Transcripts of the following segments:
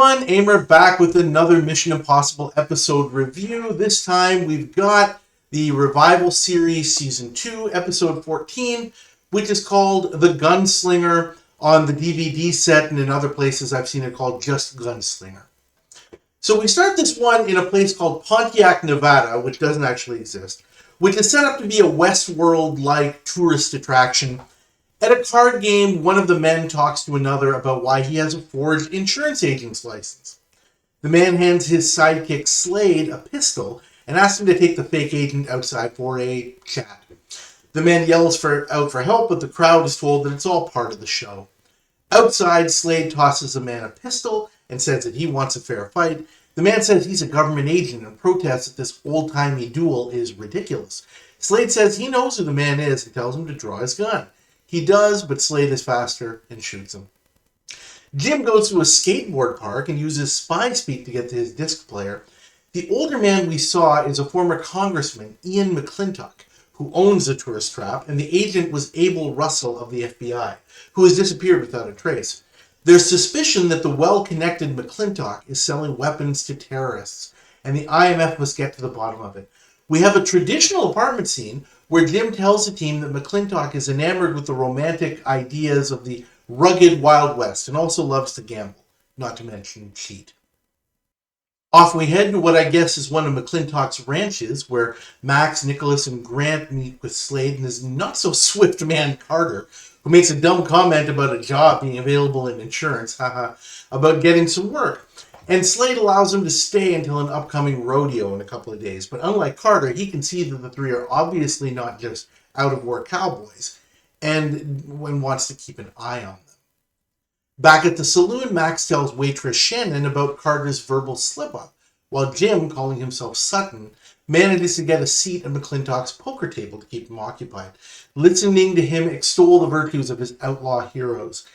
everyone, Aimer back with another Mission Impossible episode review. This time we've got the Revival Series Season 2, Episode 14, which is called The Gunslinger on the DVD set, and in other places I've seen it called just Gunslinger. So we start this one in a place called Pontiac, Nevada, which doesn't actually exist, which is set up to be a Westworld-like tourist attraction. At a card game, one of the men talks to another about why he has a forged insurance agent's license. The man hands his sidekick Slade a pistol and asks him to take the fake agent outside for a chat. The man yells out for help, but the crowd is told that it's all part of the show. Outside, Slade tosses the man a pistol and says that he wants a fair fight. The man says he's a government agent and protests that this old-timey duel is ridiculous. Slade says he knows who the man is and tells him to draw his gun. He does, but Slade is faster and shoots him. Jim goes to a skateboard park and uses spy speak to get to his disc player. The older man we saw is a former congressman, Ian McClintock, who owns the tourist trap, and the agent was Abel Russell of the FBI, who has disappeared without a trace. There's suspicion that the well-connected McClintock is selling weapons to terrorists, and the IMF must get to the bottom of it. We have a traditional apartment scene where Jim tells the team that McClintock is enamored with the romantic ideas of the rugged Wild West and also loves to gamble, not to mention cheat. Off we head to what I guess is one of McClintock's ranches, where Max, Nicholas, and Grant meet with Slade and his not-so-swift man Carter, who makes a dumb comment about a job being available in insurance, about getting some work. And Slade allows him to stay until an upcoming rodeo in a couple of days. But unlike Carter, he can see that the three are obviously not just out-of-work cowboys, and wants to keep an eye on them. Back at the saloon, Max tells waitress Shannon about Carter's verbal slip-up, while Jim, calling himself Sutton, manages to get a seat at McClintock's poker table to keep him occupied, listening to him extol the virtues of his outlaw heroes.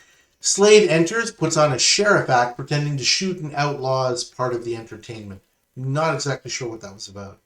Slade enters, puts on a sheriff act, pretending to shoot an outlaw as part of the entertainment. Not exactly sure what that was about.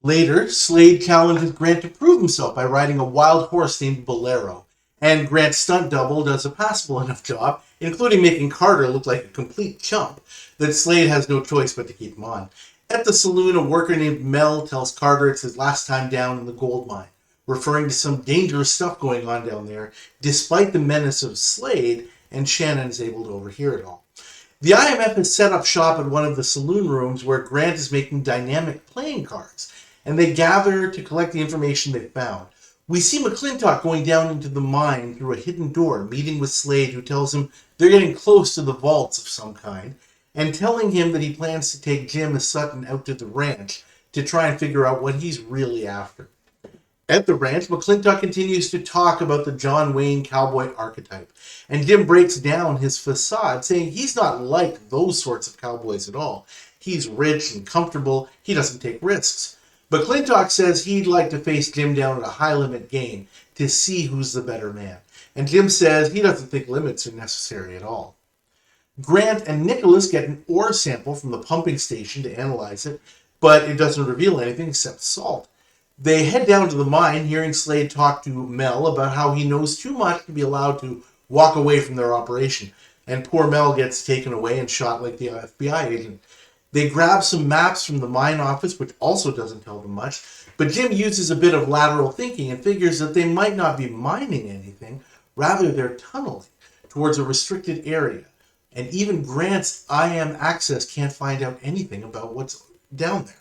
Later, Slade challenges Grant to prove himself by riding a wild horse named Bolero, and Grant's stunt double does a passable enough job, including making Carter look like a complete chump, that Slade has no choice but to keep him on. At the saloon, a worker named Mel tells Carter it's his last time down in the gold mine, referring to some dangerous stuff going on down there, despite the menace of Slade, and Shannon is able to overhear it all. The IMF has set up shop at one of the saloon rooms where Grant is making dynamic playing cards, and they gather to collect the information they found. We see McClintock going down into the mine through a hidden door, meeting with Slade, who tells him they're getting close to the vaults of some kind, and telling him that he plans to take Jim and Sutton out to the ranch to try and figure out what he's really after. At the ranch, McClintock continues to talk about the John Wayne cowboy archetype, and Jim breaks down his facade, saying he's not like those sorts of cowboys at all. He's rich and comfortable, he doesn't take risks. But McClintock says he'd like to face Jim down at a high-limit game to see who's the better man, and Jim says he doesn't think limits are necessary at all. Grant and Nicholas get an ore sample from the pumping station to analyze it, but it doesn't reveal anything except salt. They head down to the mine, hearing Slade talk to Mel about how he knows too much to be allowed to walk away from their operation, and poor Mel gets taken away and shot like the FBI agent. They grab some maps from the mine office, which also doesn't tell them much, but Jim uses a bit of lateral thinking and figures that they might not be mining anything, rather they're tunneling towards a restricted area, and even Grant's IM access can't find out anything about what's down there.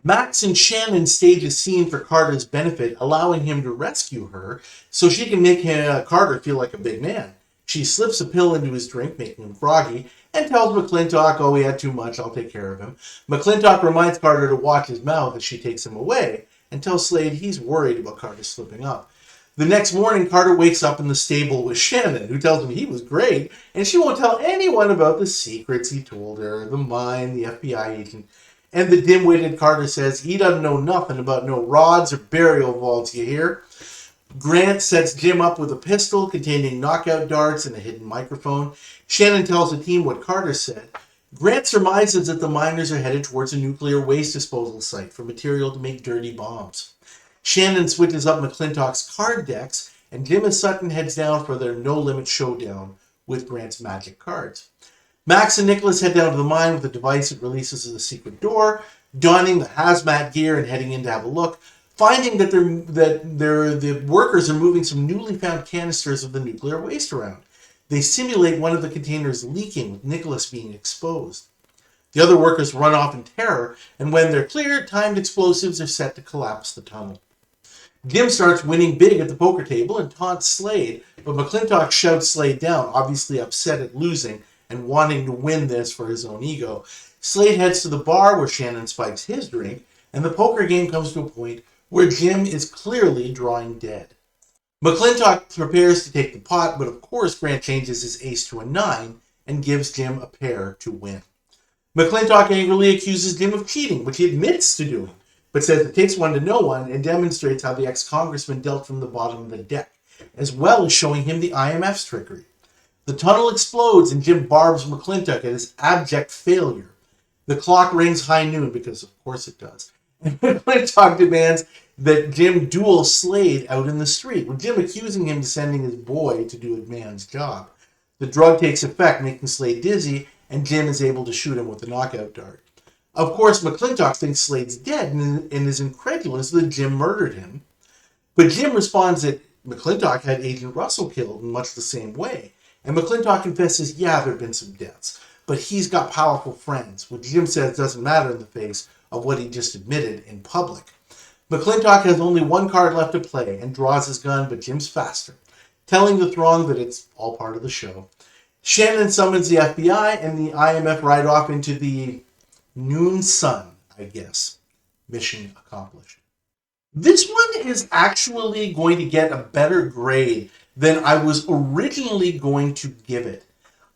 Max and Shannon stage a scene for Carter's benefit, allowing him to rescue her so she can make Carter feel like a big man. She slips a pill into his drink, making him groggy, and tells McClintock, oh, he had too much, I'll take care of him. McClintock reminds Carter to watch his mouth as she takes him away, and tells Slade he's worried about Carter slipping up. The next morning, Carter wakes up in the stable with Shannon, who tells him he was great, and she won't tell anyone about the secrets he told her, the mine, the FBI agent. And the dim-witted Carter says he doesn't know nothing about no rods or burial vaults, you hear? Grant sets Jim up with a pistol containing knockout darts and a hidden microphone. Shannon tells the team what Carter said. Grant surmises that the miners are headed towards a nuclear waste disposal site for material to make dirty bombs. Shannon switches up McClintock's card decks, and Jim and Sutton heads down for their no-limit showdown with Grant's magic cards. Max and Nicholas head down to the mine with a device that releases a secret door, donning the hazmat gear and heading in to have a look, finding that the workers are moving some newly found canisters of the nuclear waste around. They simulate one of the containers leaking, with Nicholas being exposed. The other workers run off in terror, and when they're cleared, timed explosives are set to collapse the tunnel. Jim starts winning big at the poker table and taunts Slade, but McClintock shouts Slade down, obviously upset at losing and wanting to win this for his own ego. Slade heads to the bar where Shannon spikes his drink, and the poker game comes to a point where Jim is clearly drawing dead. McClintock prepares to take the pot, but of course Grant changes his ace to a 9 and gives Jim a pair to win. McClintock angrily accuses Jim of cheating, which he admits to doing, but says it takes one to know one and demonstrates how the ex-congressman dealt from the bottom of the deck, as well as showing him the IMF's trickery. The tunnel explodes and Jim barbs McClintock at his abject failure. The clock rings high noon, because of course it does, and McClintock demands that Jim duel Slade out in the street, with Jim accusing him of sending his boy to do a man's job. The drug takes effect, making Slade dizzy, and Jim is able to shoot him with the knockout dart. Of course, McClintock thinks Slade's dead and is incredulous that Jim murdered him. But Jim responds that McClintock had Agent Russell killed in much the same way. And McClintock confesses, yeah, there have been some deaths, but he's got powerful friends, which Jim says doesn't matter in the face of what he just admitted in public. McClintock has only one card left to play and draws his gun, but Jim's faster, telling the throng that it's all part of the show. Shannon summons the FBI, and the IMF ride off into the noon sun, I guess. Mission accomplished. This one is actually going to get a better grade than I was originally going to give it.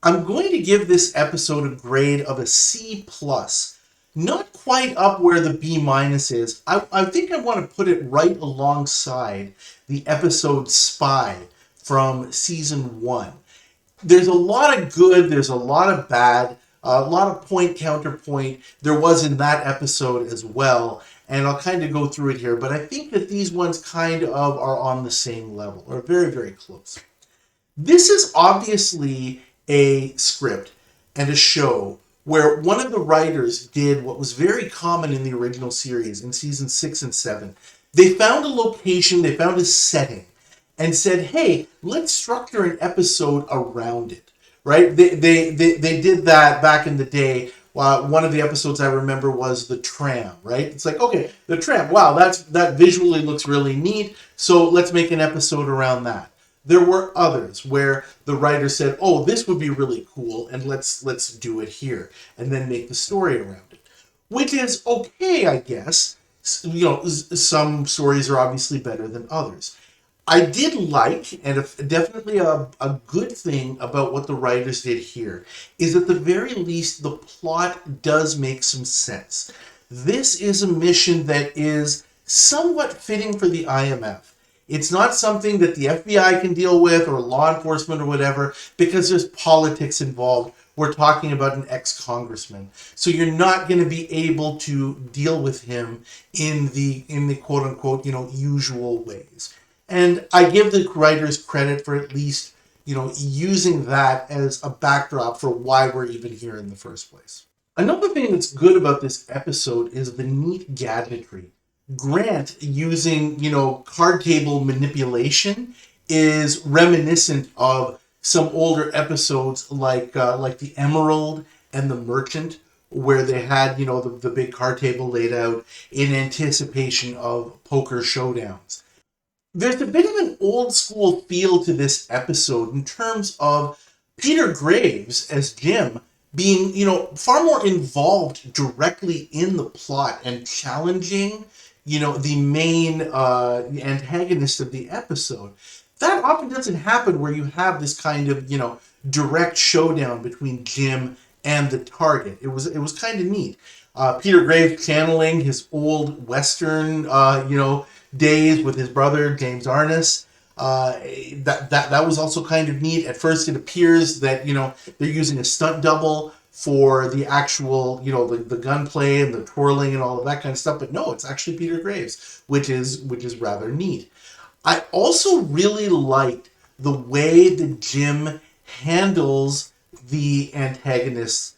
I'm going to give this episode a grade of a C+. Not quite up where the B- is. I think I want to put it right alongside the episode Spy from season 1. There's a lot of good, there's a lot of bad, a lot of point counterpoint. There was in that episode as well, and I'll kind of go through it here, but I think that these ones kind of are on the same level, or very, very close. This is obviously a script and a show where one of the writers did what was very common in the original series in season 6 and 7. They found a location, they found a setting, and said, hey, let's structure an episode around it, right? They did that back in the day. One of the episodes I remember was the tram, right? It's like, okay, the tram, wow, that visually looks really neat, so let's make an episode around that. There were others where the writer said, oh, this would be really cool, and let's do it here, and then make the story around it, which is okay, I guess. You know, some stories are obviously better than others. I did like, and definitely a good thing about what the writers did here, is at the very least the plot does make some sense. This is a mission that is somewhat fitting for the IMF. It's not something that the FBI can deal with or law enforcement or whatever, because there's politics involved. We're talking about an ex-congressman. So you're not going to be able to deal with him in the quote-unquote, usual ways. And I give the writers credit for at least, using that as a backdrop for why we're even here in the first place. Another thing that's good about this episode is the neat gadgetry. Grant using, card table manipulation is reminiscent of some older episodes like the Emerald and the Merchant, where they had, the big card table laid out in anticipation of poker showdowns. There's a bit of an old school feel to this episode in terms of Peter Graves as Jim being, far more involved directly in the plot and challenging, the main the antagonist of the episode. That often doesn't happen where you have this kind of, direct showdown between Jim and the target. It was kind of neat. Peter Graves channeling his old Western, days with his brother James Arness. That was also kind of neat. At first, it appears that they're using a stunt double for the actual the gunplay and the twirling and all of that kind of stuff, but no, it's actually Peter Graves, which is rather neat. I also really liked the way that Jim handles the antagonists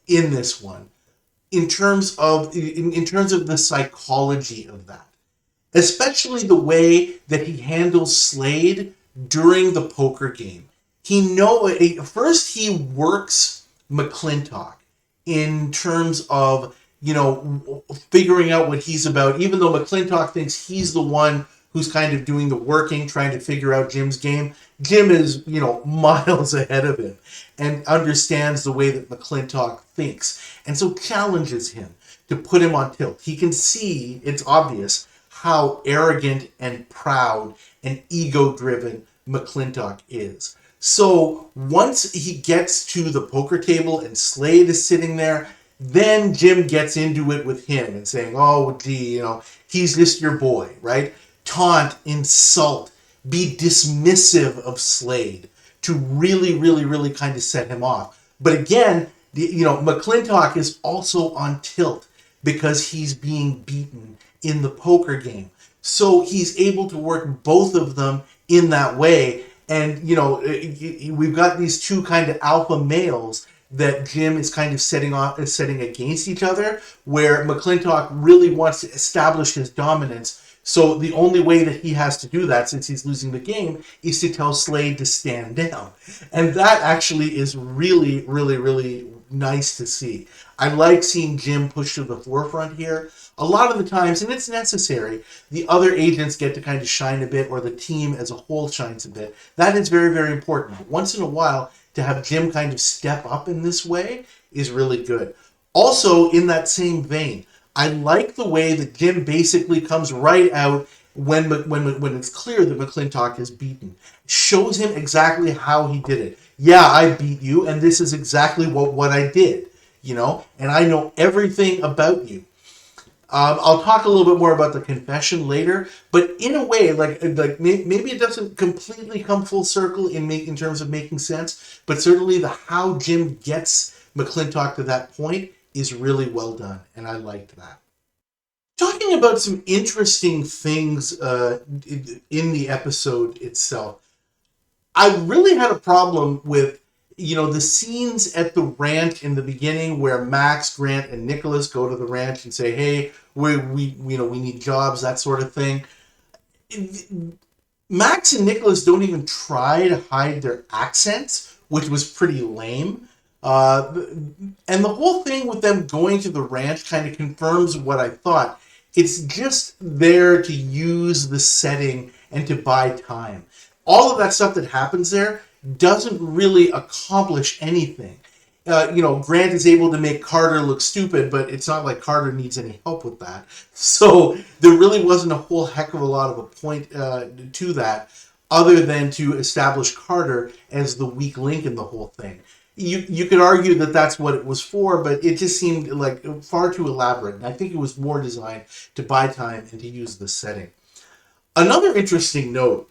in this one, in terms of the psychology of that, especially the way that he handles Slade during the poker game. First he works McClintock in terms of, figuring out what he's about, even though McClintock thinks he's the one who's kind of doing the working, trying to figure out Jim's game. Jim is, miles ahead of him and understands the way that McClintock thinks, and so challenges him to put him on tilt. He can see, it's obvious, how arrogant and proud and ego-driven McClintock is. So once he gets to the poker table and Slade is sitting there, then Jim gets into it with him and saying, oh, gee, he's just your boy, right? Taunt, insult, be dismissive of Slade to really, really, really kind of set him off. But again, McClintock is also on tilt because he's being beaten in the poker game. So he's able to work both of them in that way. And, we've got these two kind of alpha males that Jim is kind of setting against each other, where McClintock really wants to establish his dominance. So the only way that he has to do that, since he's losing the game, is to tell Slade to stand down. And that actually is really, really, really nice to see. I like seeing Jim push to the forefront here. A lot of the times, and it's necessary, the other agents get to kind of shine a bit, or the team as a whole shines a bit. That is very, very important. Once in a while, to have Jim kind of step up in this way is really good. Also, in that same vein, I like the way that Jim basically comes right out when it's clear that McClintock is beaten. Shows him exactly how he did it. Yeah, I beat you, and this is exactly what I did, and I know everything about you. I'll talk a little bit more about the confession later, but in a way, like maybe it doesn't completely come full circle in terms of making sense, but certainly the how Jim gets McClintock to that point is really well done, and I liked that. Talking about some interesting things in the episode itself, I really had a problem with the scenes at the ranch in the beginning where Max, Grant, and Nicholas go to the ranch and say, hey, we need jobs, that sort of thing. Max and Nicholas don't even try to hide their accents, which was pretty lame. And the whole thing with them going to the ranch kind of confirms what I thought. It's just there to use the setting and to buy time. All of that stuff that happens there doesn't really accomplish anything. Grant is able to make Carter look stupid, but it's not like Carter needs any help with that. So there really wasn't a whole heck of a lot of a point to that, other than to establish Carter as the weak link in the whole thing. You could argue that that's what it was for, but it just seemed like far too elaborate. And I think it was more designed to buy time and to use the setting. Another interesting note.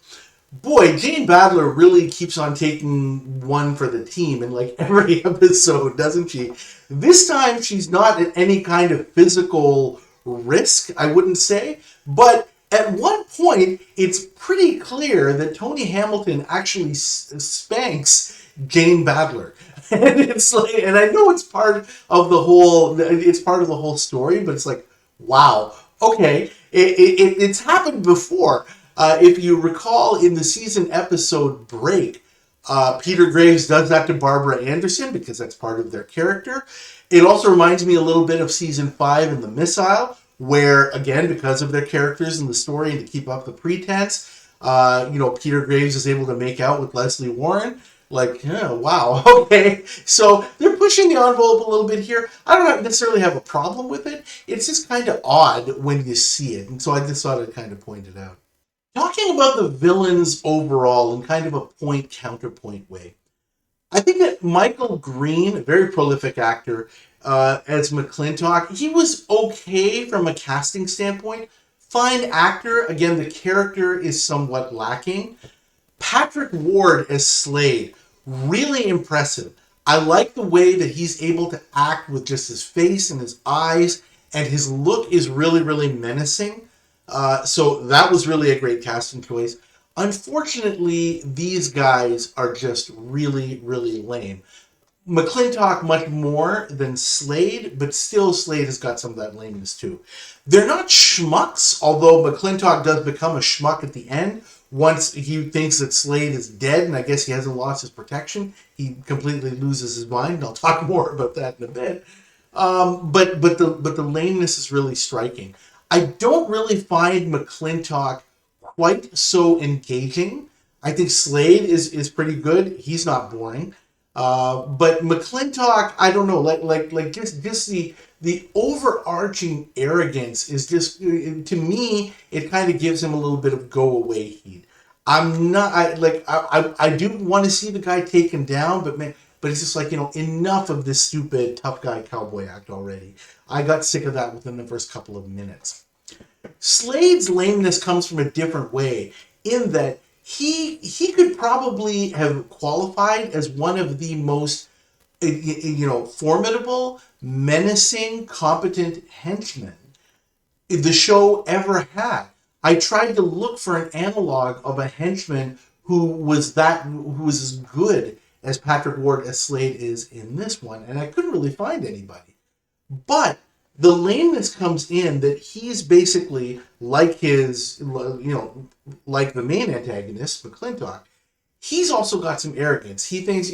Boy, Jane Badler really keeps on taking one for the team in like every episode, doesn't she? This time she's not at any kind of physical risk, I wouldn't say. But at one point, it's pretty clear that Tony Hamilton actually spanks Jane Badler. And it's like, and I know it's part of the whole story, but it's like, wow, okay, it's happened before. If you recall in the season episode break, Peter Graves does that to Barbara Anderson because that's part of their character. It also reminds me a little bit of season 5 in The Missile, where, again, because of their characters in the story and to keep up the pretense, Peter Graves is able to make out with Leslie Warren. Like, yeah, wow, okay. So they're pushing the envelope a little bit here. I don't necessarily have a problem with it. It's just kind of odd when you see it. And so I just thought I'd kind of point it out. Talking about the villains overall in kind of a point-counterpoint way, I think that Michael Green, a very prolific actor, as McClintock, he was okay from a casting standpoint. Fine actor. Again, the character is somewhat lacking. Patrick Ward as Slade, really impressive. I like the way that he's able to act with just his face and his eyes, and his look is really, really menacing. So that was really a great casting choice. Unfortunately, these guys are just really, really lame. McClintock much more than Slade, but still Slade has got some of that lameness too. They're not schmucks, although McClintock does become a schmuck at the end once he thinks that Slade is dead, and I guess he hasn't lost his protection. He completely loses his mind, and I'll talk more about that in a bit. But the lameness is really striking. I don't really find McClintock quite so engaging. I think Slade is pretty good. He's not boring. But McClintock, I don't know, just the overarching arrogance is just, to me, it kind of gives him a little bit of go away heat. I'm not I do want to see the guy taken down, but man, but it's just like, enough of this stupid tough guy cowboy act already. I got sick of that within the first couple of minutes. Slade's lameness comes from a different way, in that he could probably have qualified as one of the most formidable, menacing, competent henchmen the show ever had. I tried to look for an analog of a henchman who was as good as Patrick Ward as Slade is in this one, and I couldn't really find anybody. But the lameness comes in that he's basically like like the main antagonist, McClintock. He's also got some arrogance. He thinks,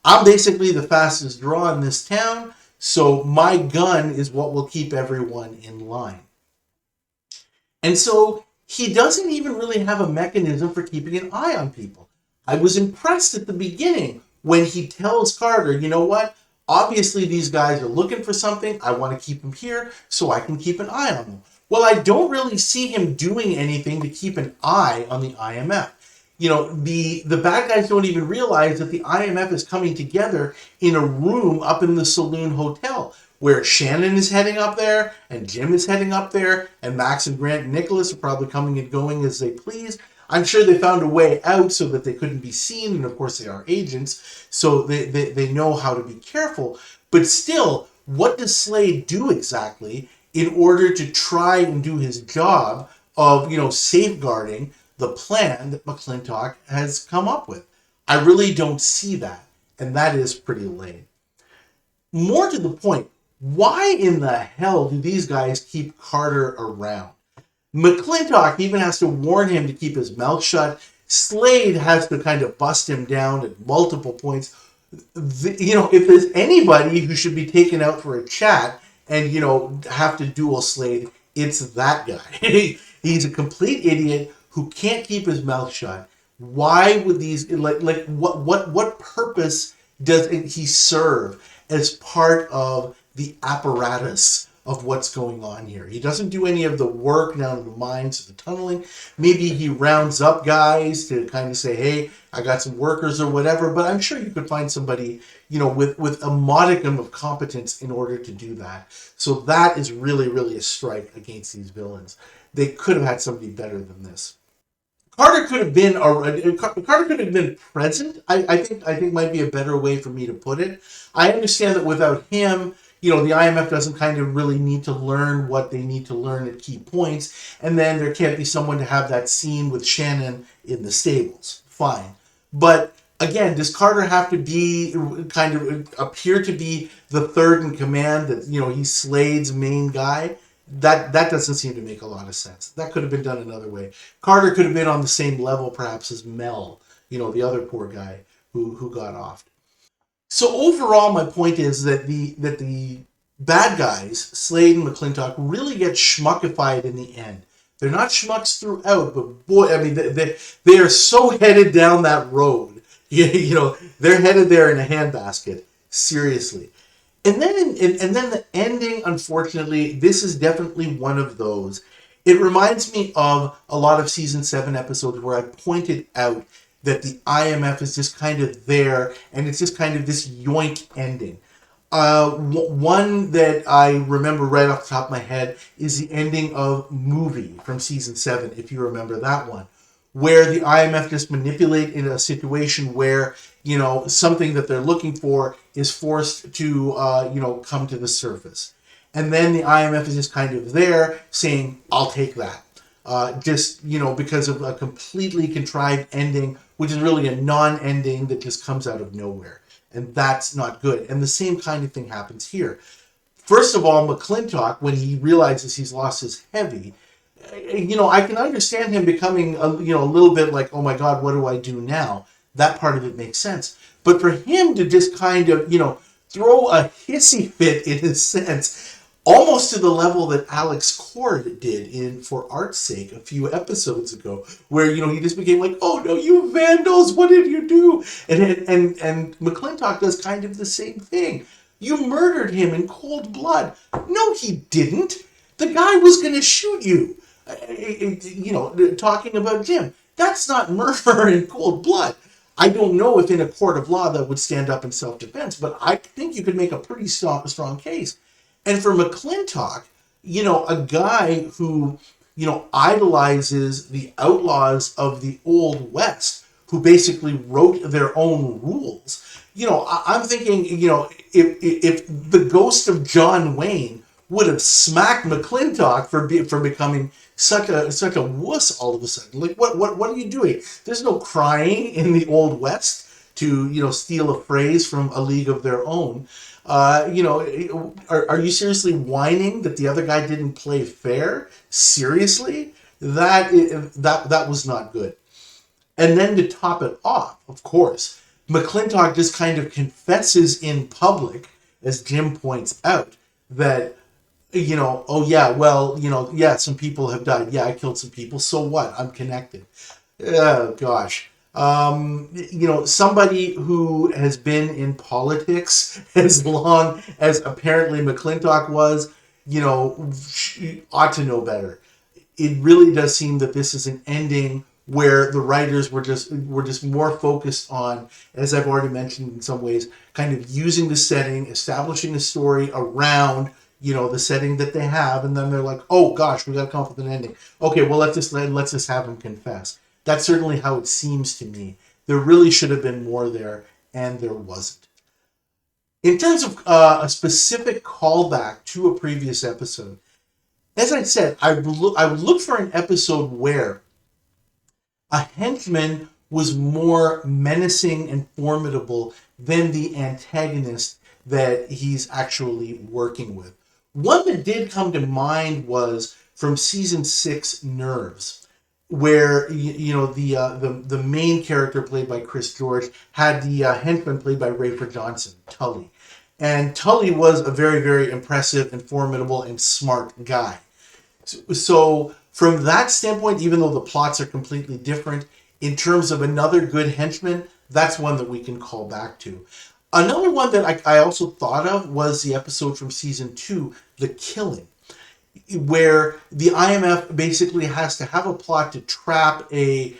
I'm basically the fastest draw in this town, so my gun is what will keep everyone in line. And so he doesn't even really have a mechanism for keeping an eye on people. I was impressed at the beginning when he tells Carter, you know what? Obviously, these guys are looking for something. I want to keep them here so I can keep an eye on them. Well, I don't really see him doing anything to keep an eye on the IMF. The bad guys don't even realize that the IMF is coming together in a room up in the Saloon Hotel, where Shannon is heading up there, and Jim is heading up there, and Max and Grant and Nicholas are probably coming and going as they please. I'm sure they found a way out so that they couldn't be seen, and of course they are agents, so they know how to be careful. But still, what does Slade do exactly in order to try and do his job of, safeguarding the plan that McClintock has come up with? I really don't see that, and that is pretty lame. More to the point, why in the hell do these guys keep Carter around? McClintock even has to warn him to keep his mouth shut. Slade has to kind of bust him down at multiple points. If there's anybody who should be taken out for a chat and, have to duel Slade, it's that guy. He's a complete idiot who can't keep his mouth shut. Why would these, what purpose does he serve as part of the apparatus of what's going on here? He doesn't do any of the work down in the mines or the tunneling. Maybe he rounds up guys to kind of say, hey, I got some workers or whatever, but I'm sure you could find somebody, with a modicum of competence in order to do that. So that is really, really a strike against these villains. They could have had somebody better than this. Carter could have been present. I think might be a better way for me to put it. I understand that without him, the IMF doesn't kind of really need to learn what they need to learn at key points, and then there can't be someone to have that scene with Shannon in the stables. Fine. But again, does Carter have to be kind of appear to be the third in command, that he's Slade's main guy? That doesn't seem to make a lot of sense. That could have been done another way. Carter could have been on the same level perhaps as Mel, the other poor guy who got off. So overall, my point is that the bad guys, Slade and McClintock, really get schmuckified in the end. They're not schmucks throughout, but boy, I mean, they are so headed down that road. They're headed there in a handbasket. Seriously. And then the ending, unfortunately, this is definitely one of those. It reminds me of a lot of season 7 episodes where I pointed out that the IMF is just kind of there, and it's just kind of this yoink ending. One that I remember right off the top of my head is the ending of Movie from season 7, if you remember that one, where the IMF just manipulate in a situation where, something that they're looking for is forced to, come to the surface. And then the IMF is just kind of there saying, I'll take that. Because of a completely contrived ending, which is really a non-ending that just comes out of nowhere. and that's not good. And the same kind of thing happens here. First of all, McClintock, when he realizes he's lost his heavy, I can understand him becoming, a little bit like, oh my God, what do I do now? That part of it makes sense. But for him to just kind of, throw a hissy fit in a sense, almost to the level that Alex Cord did in For Art's Sake a few episodes ago, where, he just became like, oh no, you vandals, what did you do? And McClintock does kind of the same thing. You murdered him in cold blood. No, he didn't. The guy was going to shoot you. Talking about Jim. That's not murder in cold blood. I don't know if in a court of law that would stand up in self-defense, but I think you could make a pretty strong case. And for McClintock, a guy who, idolizes the outlaws of the Old West, who basically wrote their own rules. I'm thinking, if the ghost of John Wayne would have smacked McClintock for becoming such a wuss all of a sudden. Like, what are you doing? There's no crying in the Old West to, steal a phrase from A League of Their Own. Are you seriously whining that the other guy didn't play fair? Seriously? That was not good. And then to top it off, of course, McClintock just kind of confesses in public, as Jim points out, that, oh yeah, well, yeah, some people have died. Yeah, I killed some people. So what? I'm connected. Oh, gosh. Somebody who has been in politics as long as apparently McClintock was, ought to know better. It really does seem that this is an ending where the writers were just more focused on, as I've already mentioned in some ways, kind of using the setting, establishing a story around, the setting that they have, and then they're like, oh gosh, we got to come up with an ending. Okay, well let's just have him confess. That's certainly how it seems to me. There really should have been more there, and there wasn't. In terms of a specific callback to a previous episode, as I said, I would look for an episode where a henchman was more menacing and formidable than the antagonist that he's actually working with. One that did come to mind was from season 6, Nerves, where the main character played by Chris George had the henchman played by Rayford Johnson, Tully, and Tully was a very, very impressive and formidable and smart guy. So from that standpoint, even though the plots are completely different, in terms of another good henchman, that's one that we can call back to. Another one that I also thought of was the episode from season 2, The Killing, where the IMF basically has to have a plot to trap a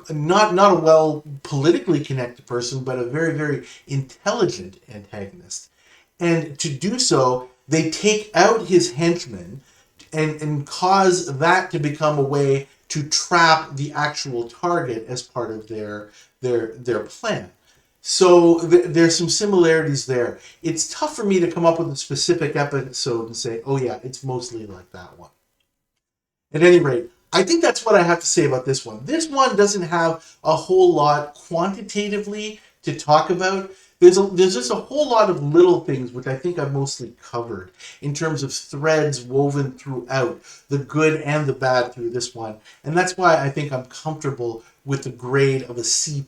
not a well politically connected person, but a very, very intelligent antagonist. And to do so, they take out his henchmen and cause that to become a way to trap the actual target as part of their plan. So there's some similarities there. It's tough for me to come up with a specific episode and say, oh yeah, it's mostly like that one. At any rate, I think that's what I have to say about this one. This one doesn't have a whole lot quantitatively to talk about. There's just a whole lot of little things which I think I've mostly covered in terms of threads woven throughout, the good and the bad through this one. And that's why I think I'm comfortable with the grade of a C+.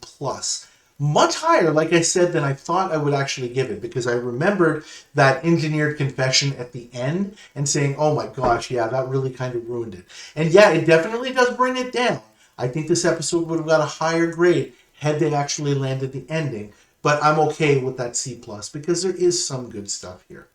Much higher, like I said, than I thought I would actually give it, because I remembered that engineered confession at the end and saying, oh my gosh, yeah, that really kind of ruined it. And yeah, it definitely does bring it down. I think this episode would have got a higher grade had they actually landed the ending, but I'm okay with that C+, because there is some good stuff here.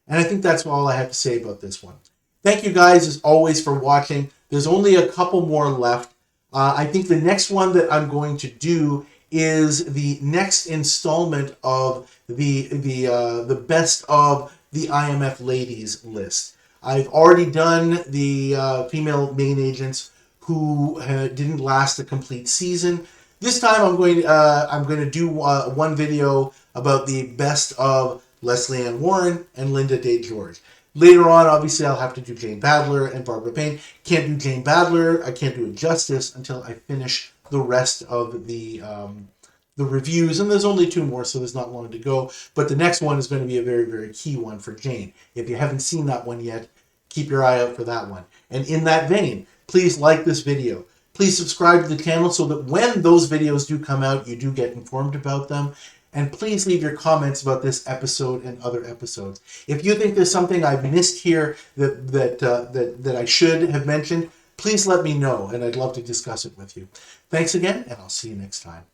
And I think that's all I have to say about this one. Thank you guys, as always, for watching. There's only a couple more left. I think the next one that I'm going to do is the next installment of the best of the IMF ladies list. I've already done the female main agents who didn't last a complete season. This time I'm going to do one video about the best of Leslie Ann Warren and Linda Day George. Later on, obviously, I'll have to do Jane Badler and Barbara Payne. Can't do Jane Badler. I can't do it justice until I finish the rest of the the reviews, and there's only 2 more, so there's not long to go. But the next one is going to be a very, very key one for Jane. If you haven't seen that one yet, keep your eye out for that one. And in that vein, please like this video. Please subscribe to the channel so that when those videos do come out, you do get informed about them. And please leave your comments about this episode and other episodes. If you think there's something I've missed here that I should have mentioned, please let me know, and I'd love to discuss it with you. Thanks again, and I'll see you next time.